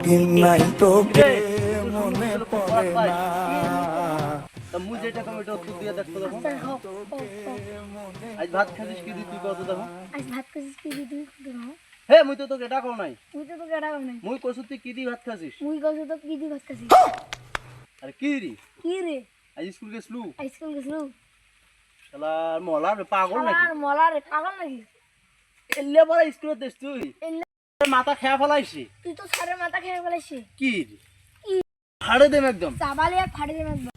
নাই তোকে মনে পড়ে না। মুই যেটা কম এটা উত্তর দিয়ে দেখতো দেখো। আজ ভাত খাইছিস কি দি তুই কত দেখো। আজ ভাত খাইছিস কি দি তুই কত দেখো। হে মুই তো তোকে এটা কও নাই। মুই তো তোকে এটা কও নাই। মুই কইছি তুই কি দি ভাত খাইছিস। মুই কইছি তো কি দি ভাত খাইছিস। আরে কি রে? কি রে? আজ স্কুল গেছলু? স্কুল গেছলু? শালা মলা রে পাগল নাকি? শালা মলা রে পাগল নাকি? এলে বড় স্কুলে দেশ তুই। এলে মাথা খেয়া ফলাইছি। তুই তো সারে মাথা খেয়ে ফেলেছিস। কি রে? ফাড়ে দেম একদম। চাবালে আর ফাড়ে দেব একদম।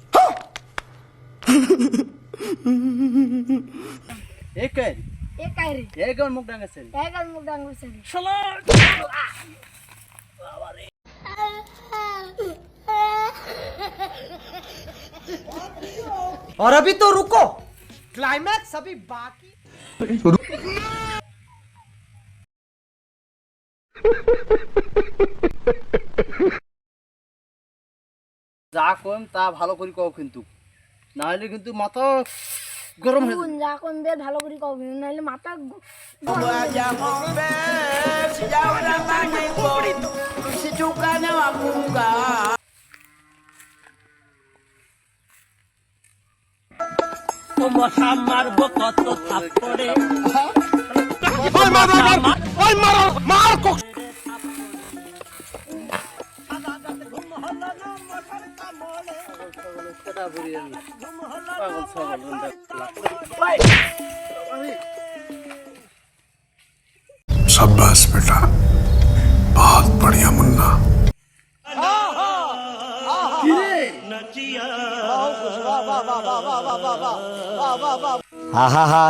এ কে? এ কাই রে? এ কেমন মুখ ডাঙাছে? এ কাই মুখ ডাঙছে রে। শালা और अभी तो रुको, क्लाइमैक्स अभी बाकी। যা কম তা ভালো করে কও কিন্তু না হলে কিন্তু মাথা গরম হয়ে কোন যা কোন বে ভালো করে কও নাইলে মাথা কেটা ভরিয়ে নি পাগল ছাগল রন্দা शाबाश बेटा, बहुत बढ़िया मुन्ना। আহা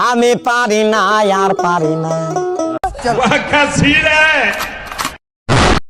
আমি পারি না আর পারি না। Wakasile